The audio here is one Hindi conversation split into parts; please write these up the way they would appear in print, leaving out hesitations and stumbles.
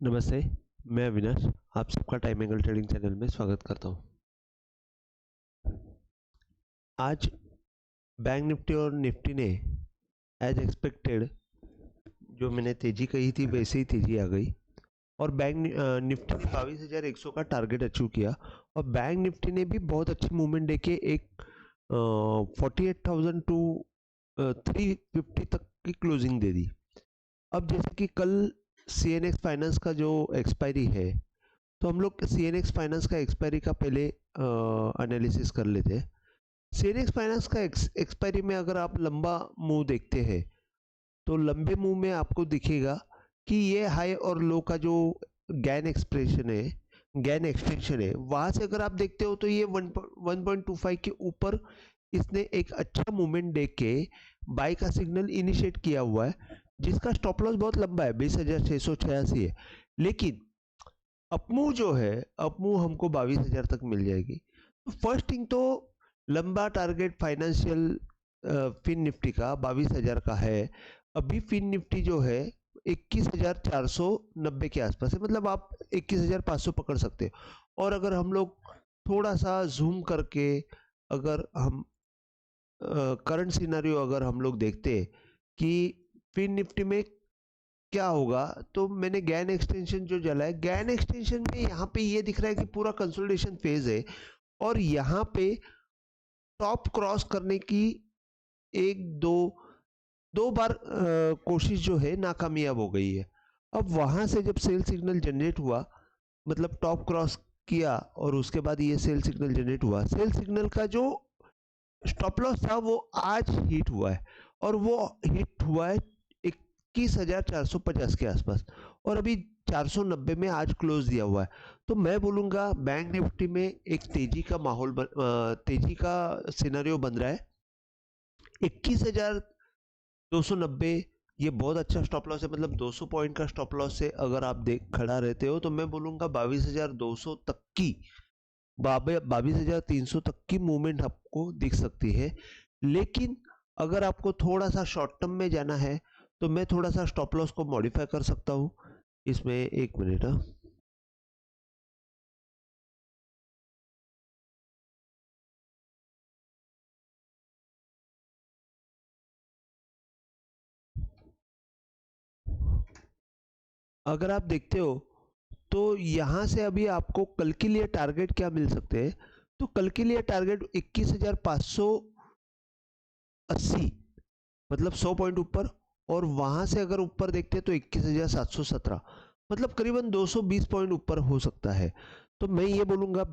नमस्ते, मैं अविनाश, आप सबका टाइम एंगल ट्रेडिंग चैनल में स्वागत करता हूँ। आज बैंक निफ्टी और निफ्टी ने एज एक्सपेक्टेड जो मैंने तेजी कही थी वैसे ही तेजी आ गई और बैंक निफ्टी ने 22,100 का टारगेट अचीव किया और बैंक निफ्टी ने भी बहुत अच्छी मूवमेंट देके एक 48,000 टू 350 तक की क्लोजिंग दे दी। अब जैसे कि कल CNX फाइनेंस का जो एक्सपायरी है, तो हम लोग CNX फाइनेंस का एक्सपायरी का पहले एनालिसिस कर लेते हैं। CNX फाइनेंस का एक्सपायरी में अगर आप लंबा मूव देखते हैं तो लंबे मूव में आपको दिखेगा कि ये हाई और लो का जो गैन एक्सटेंशन है वहां से अगर आप देखते हो तो ये 1.25 के ऊपर इसने एक अच्छा मूवमेंट देख के बाई का सिग्नल इनिशिएट किया हुआ है, जिसका स्टॉप लॉस बहुत लंबा है, 20,686 है। लेकिन अपमूव जो है, अपमूव हमको 22,000 तक मिल जाएगी। तो फर्स्ट थिंग तो लंबा टारगेट फाइनेंशियल फिन निफ्टी का 22,000 का है। अभी फिन निफ्टी जो है 21,490 के आसपास है, मतलब आप 21,500 पकड़ सकते हो। और अगर हम लोग थोड़ा सा जूम करके अगर हम करंट सिनेरियो अगर हम लोग देखते हैं कि फिन निफ्टी में क्या होगा, तो मैंने गैन एक्सटेंशन जो जला है, गैन एक्सटेंशन में यहाँ पे ये दिख रहा है कि पूरा कंसोलिडेशन फेज है और यहाँ पे टॉप क्रॉस करने की एक दो बार कोशिश जो है नाकामयाब हो गई है। अब वहां से जब सेल सिग्नल जनरेट हुआ, मतलब टॉप क्रॉस किया और उसके बाद ये सेल सिग्नल जनरेट हुआ, सेल सिग्नल का जो स्टॉप लॉस था वो आज हिट हुआ है और वो हिट हुआ है 21,450 के आसपास और अभी 490 में आज क्लोज दिया हुआ है। तो मैं बोलूँगा बैंक निफ्टी में एक तेजी का माहौल तेजी का सिनेरियो बन रहा है। 21,290 ये बहुत अच्छा स्टॉप लॉस है, मतलब 200 पॉइंट का स्टॉप लॉस से अगर आप देख खड़ा रहते हो तो मैं बोलूँगा 22,200 तक की 22,300 तक की मूवमेंट आपको दिख सकती है। लेकिन अगर आपको थोड़ा सा शॉर्ट टर्म में जाना है तो मैं थोड़ा सा स्टॉप लॉस को मॉडिफाई कर सकता हूँ इसमें। एक मिनट। अगर आप देखते हो तो यहाँ से अभी आपको कल के लिए टारगेट क्या मिल सकते हैं, तो कल के लिए टारगेट 21,580, मतलब 100 पॉइंट ऊपर, और वहां से अगर ऊपर देखते हैं तो 21,717, मतलब करीबन 220 पॉइंट ऊपर हो सकता है। तो मैं ये बोलूँगा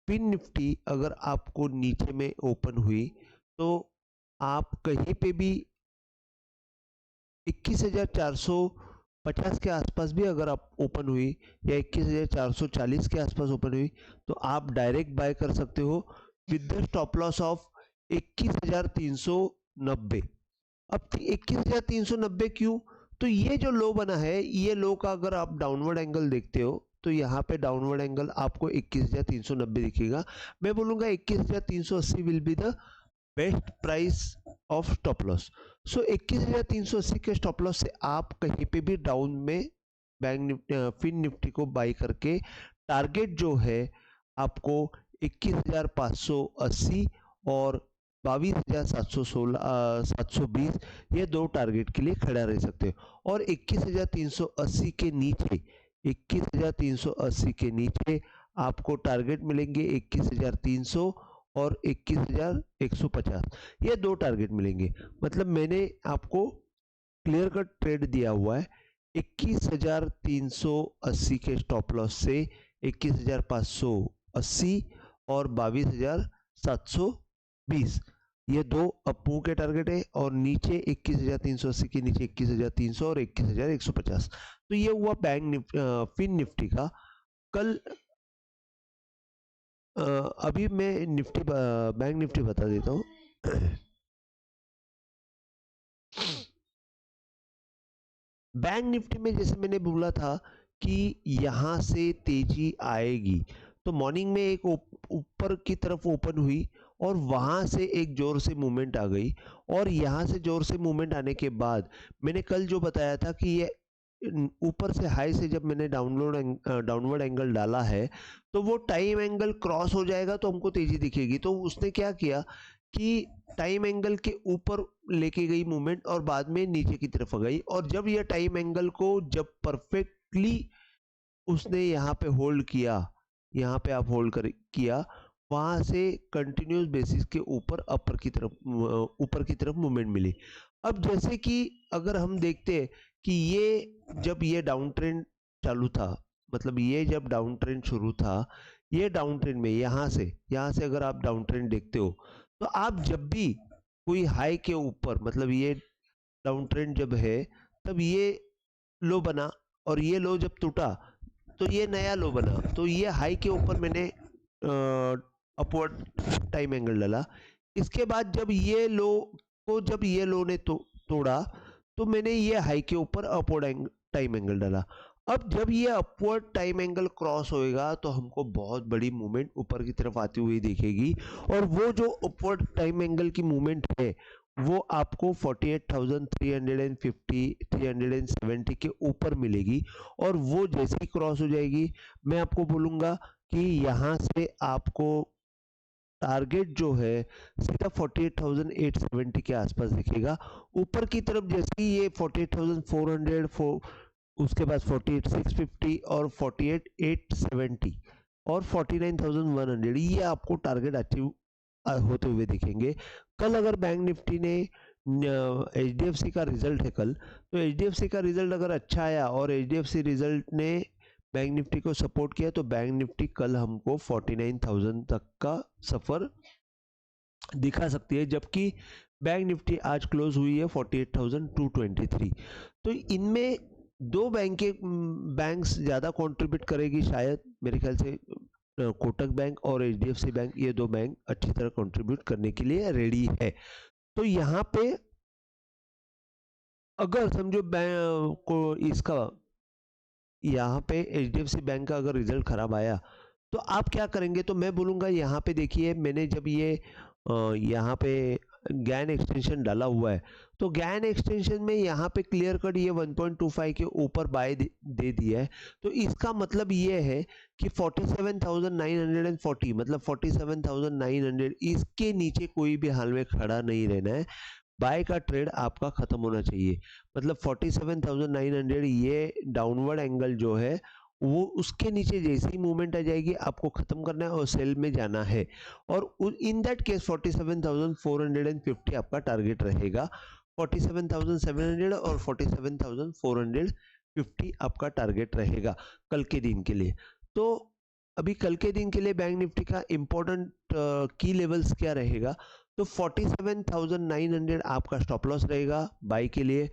पिन निफ्टी अगर आपको नीचे में ओपन हुई तो आप कहीं पे भी 21,450 के आसपास भी अगर आप ओपन हुई या 21,440 के आसपास ओपन हुई तो आप डायरेक्ट बाय कर सकते हो with the stop loss of 21,390। अब 21,390 क्यों, तो ये जो लो बना है, ये लो का अगर आप डाउनवर्ड एंगल देखते हो तो यहाँ पे डाउनवर्ड एंगल आपको 21,390 दिखेगा। मैं बोलूँगा 21,380 will be the best price of stop loss. So 21,380 के स्टॉप लॉस से आप कहीं पे भी डाउन में फिन निफ्टी को बाई करके टारगेट जो है आपको 21,580 और 22,720, ये दो टारगेट के लिए खड़ा रह सकते हो। और 21,380 के नीचे 21,380 के नीचे आपको टारगेट मिलेंगे 21,300 और 21,150, ये दो टारगेट मिलेंगे। मतलब मैंने आपको क्लियर कट ट्रेड दिया हुआ है 21,380 के स्टॉप लॉस से 21,580 और 22,720, ये दो अपमूव के टारगेट है, और नीचे 21,380 के नीचे 21,300 और 21,150। तो ये हुआ फिन निफ्टी का कल। अभी मैं बैंक निफ्टी बता देता हूँ। बैंक निफ्टी में जैसे मैंने बोला था कि यहाँ से तेजी आएगी, तो मॉर्निंग में एक ऊपर की तरफ ओपन हुई और वहां से एक जोर से मूवमेंट आ गई, और यहाँ से जोर से मूवमेंट आने के बाद मैंने कल जो बताया था कि ये ऊपर से हाई से जब मैंने डाउनवर्ड एंगल डाला है तो वो टाइम एंगल क्रॉस हो जाएगा तो हमको तेजी दिखेगी। तो उसने क्या किया कि टाइम एंगल के ऊपर लेके गई मूवमेंट और बाद में नीचे की तरफ आ गई, और जब ये टाइम एंगल को जब परफेक्टली उसने यहाँ पे होल्ड किया, यहाँ पे आप होल्ड कर किया, वहां से कंटिन्यूस बेसिस के ऊपर ऊपर की तरफ मूवमेंट मिली। अब जैसे कि अगर हम देखते हैं कि ये जब ये डाउन ट्रेंड चालू था, मतलब ये जब डाउन ट्रेंड शुरू था, ये डाउन ट्रेंड में यहाँ से अगर आप डाउन ट्रेंड देखते हो तो आप जब भी कोई हाई के ऊपर, मतलब ये डाउन ट्रेंड जब है तब ये लो बना और ये लो जब टूटा तो ये नया लो बना, तो ये हाई के ऊपर मैंने अपवर्ड टाइम एंगल डाला। इसके बाद जब ये लो ने तोड़ा तो मैंने ये हाई के ऊपर अपवर्ड टाइम एंगल डाला। अब जब ये अपवर्ड टाइम एंगल क्रॉस होएगा तो हमको बहुत बड़ी मूवमेंट ऊपर की तरफ आती हुई दिखेगी, और वो जो अपवर्ड टाइम एंगल की मूवमेंट है वो आपको 48,350 370 के ऊपर मिलेगी। और वो जैसे ही क्रॉस हो जाएगी मैं आपको बोलूंगा कि यहाँ से आपको टारगेट जो है सीधा 48,870 के आसपास दिखेगा। ऊपर की तरफ जैसे ही ये 48,400, उसके बाद 48,650 और 48,870 और 49,100, ये आपको टारगेट अचीव होते हुए दिखेंगे। कल अगर बैंक निफ्टी ने HDFC का रिजल्ट है कल, तो HDFC का रिजल्ट अगर अच्छा आया और HDFC रिजल्ट ने बैंक निफ्टी को सपोर्ट किया तो बैंक निफ्टी कल हमको 49,000 तक का सफर दिखा सकती है, जबकि बैंक निफ्टी आज क्लोज हुई है 48,223। तो इनमें दो बैंक्स ज़्यादा कंट्रीब्यूट करेगी शायद, मेरे ख्याल से कोटक बैंक और HDFC बैंक, ये दो बैंक अच्छी तरह कंट्रीब्यूट करने के लिए रेडी है। तो यहाँ पे अगर समझो बैंक को इसका यहाँ पे HDFC बैंक का अगर रिजल्ट खराब आया तो आप क्या करेंगे, तो मैं बोलूँगा यहाँ पे देखिए, मैंने जब ये यहाँ पे गैन एक्सटेंशन डाला हुआ है तो गैन एक्सटेंशन में यहाँ पे क्लियर कट ये 1.25 के ऊपर बाय दे दिया है। तो इसका मतलब ये है कि 47,940 मतलब 47,900 इसके नीचे कोई भी हाल में खड़ा नहीं रहना है। बाय का ट्रेड आपका खत्म होना चाहिए, मतलब 47,900 ये डाउनवर्ड एंगल जो है वो उसके नीचे जैसी मूवमेंट आ जाएगी आपको खत्म करना है और सेल में जाना है। और इन दैट केस 47,450 आपका टारगेट रहेगा, 47,700 और 47,450 आपका टारगेट रहेगा कल के दिन के लिए। तो अभी कल के दिन के लिए बैंक निफ्टी का इंपॉर्टेंट की लेवल्स क्या रहेगा, तो 47,900 आपका स्टॉप लॉस रहेगा बाई के लिए।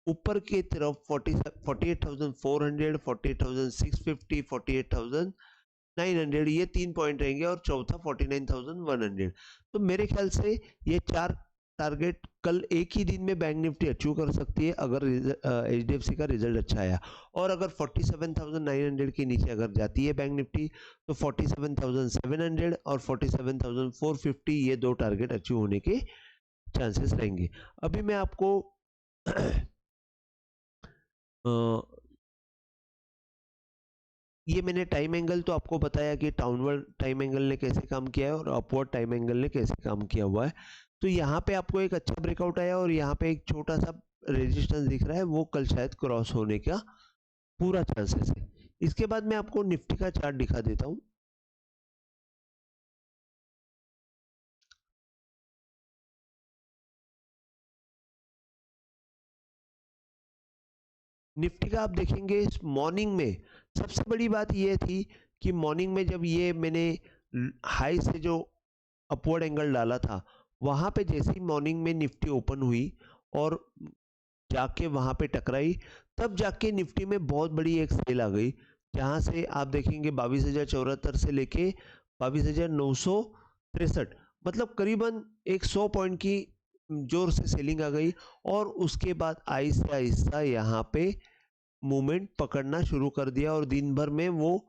ऊपर की तरफ 48,400, 48,650, 48,900 ये 3 पॉइंट रहेंगे, और चौथा 49,100। तो मेरे ख्याल से ये 4 टारगेट कल एक ही दिन में बैंक निफ्टी अचीव कर सकती है अगर HDFC का रिजल्ट अच्छा आया। और अगर 47,900 के नीचे अगर जाती है बैंक निफ्टी तो 47,700 और 47,450 ये दो टारगेट अचीव होने के चांसेस रहेंगे। अभी मैं आपको ये मैंने टाइम एंगल तो आपको बताया कि डाउनवर्ड टाइम एंगल ने कैसे काम किया है और अपवर्ड टाइम एंगल ने कैसे काम किया हुआ है। तो यहाँ पे आपको एक अच्छा ब्रेकआउट आया और यहाँ पे एक छोटा सा रेजिस्टेंस दिख रहा है, वो कल शायद क्रॉस होने का पूरा चांसेस है। इसके बाद मैं आपको निफ्टी का चार्ट दिखा देता हूँ। निफ्टी का आप देखेंगे मॉर्निंग में सबसे बड़ी बात ये थी कि मॉर्निंग में जब ये मैंने हाई से जो अपवर्ड एंगल डाला था वहां पे जैसे ही मॉर्निंग में निफ्टी ओपन हुई और जाके वहां पे टकराई, तब जाके निफ्टी में बहुत बड़ी एक सेल आ गई, जहां से आप देखेंगे 22,074 से लेके 22,963, मतलब करीबन एक 100 पॉइंट की जोर से सेलिंग आ गई। और उसके बाद आहिस्ता आहिस्ता यहाँ पे मूवमेंट पकड़ना शुरू कर दिया और दिन भर में वो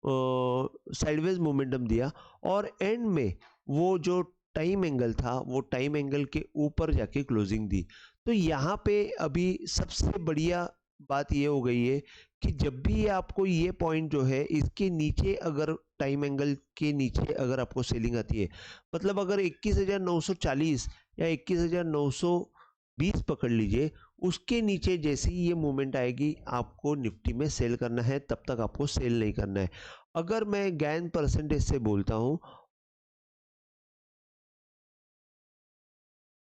साइडवेज मोमेंटम दिया, और एंड में वो जो टाइम एंगल था वो टाइम एंगल के ऊपर जाके क्लोजिंग दी। तो यहाँ पे अभी सबसे बढ़िया बात ये हो गई है कि जब भी आपको ये पॉइंट जो है इसके नीचे, अगर टाइम एंगल के नीचे अगर आपको सेलिंग आती है, मतलब अगर 21,940 या 21,920 पकड़ लीजिए, उसके नीचे जैसे ही ये मूवमेंट आएगी आपको निफ्टी में सेल करना है, तब तक आपको सेल नहीं करना है। अगर मैं गेन परसेंटेज से बोलता हूँ,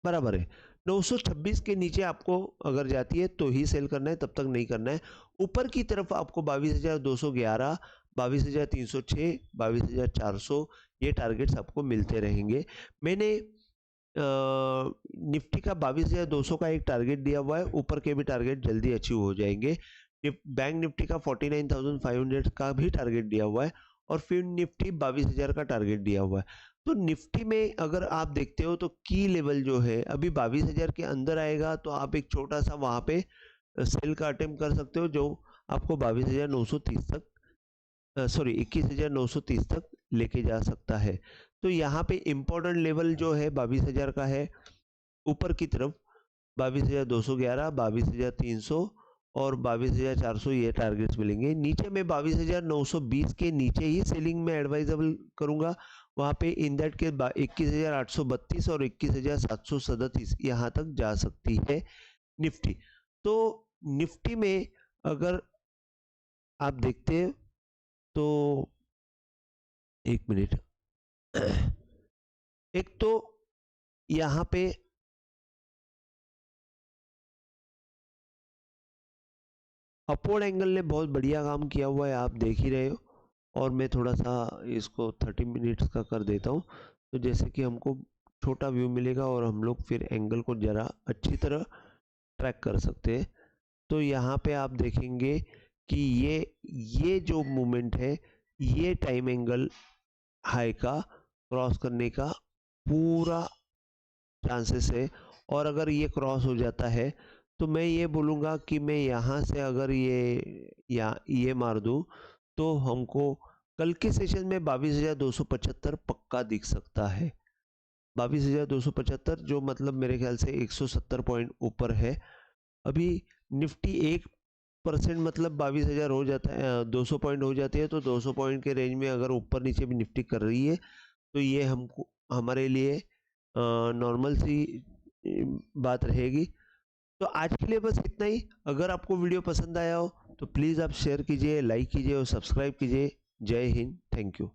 बराबर है, 926 के नीचे आपको अगर जाती है तो ही सेल करना है, तब तक नहीं करना है। ऊपर की तरफ आपको 22,211, 22,306, 22,400 ये टारगेट्स आपको मिलते रहेंगे। मैंने निफ्टी का 22,200 का एक टारगेट दिया हुआ है, ऊपर के भी टारगेट जल्दी अचीव हो जाएंगे। बैंक निफ्टी का 49,500 का भी टारगेट दिया हुआ है, और फिर निफ्टी 22,000 का टारगेट दिया हुआ है। तो निफ्टी में अगर आप देखते हो तो की लेवल जो है अभी 22,000 के अंदर आएगा, तो आप एक छोटा सा वहां पे सेल का अटेम्प्ट कर सकते हो, जो आपको 22,930 तक, सॉरी 21,930 तक लेके जा सकता है। तो यहाँ पे इम्पोर्टेंट लेवल जो है 22,000 का है, ऊपर की तरफ 22,211, 22,300 और 22,400 ये टारगेट्स मिलेंगे। नीचे में 22,920 के नीचे ही सेलिंग में एडवाइजेबल करूंगा, वहाँ पे इन दैट के 21,832 और 21,737 यहाँ तक जा सकती है निफ्टी। तो निफ्टी में अगर आप देखते हैं तो एक मिनट, एक तो यहाँ पे अपवर्ड एंगल ने बहुत बढ़िया काम किया हुआ है, आप देख ही रहे हो। और मैं थोड़ा सा इसको 30 मिनट्स का कर देता हूँ, तो जैसे कि हमको छोटा व्यू मिलेगा और हम लोग फिर एंगल को ज़रा अच्छी तरह ट्रैक कर सकते हैं। तो यहाँ पे आप देखेंगे कि ये जो मूवमेंट है, ये टाइम एंगल हाई का क्रॉस करने का पूरा चांसेस है। और अगर ये क्रॉस हो जाता है तो मैं ये बोलूँगा कि मैं यहाँ से अगर ये मार दूँ, तो हमको कल के सेशन में 22,275 पक्का दिख सकता है। 22,275 जो मतलब मेरे ख्याल से 170 पॉइंट ऊपर है। अभी निफ्टी 1% मतलब 22,000 हो जाता है, 200 पॉइंट हो जाती है, तो 200 पॉइंट के रेंज में अगर ऊपर नीचे भी निफ्टी कर रही है तो ये हमको हमारे लिए नॉर्मल सी बात रहेगी। तो आज के लिए बस इतना ही। अगर आपको वीडियो पसंद आया हो तो प्लीज़ आप शेयर कीजिए, लाइक कीजिए और सब्सक्राइब कीजिए। जय हिंद, थैंक यू।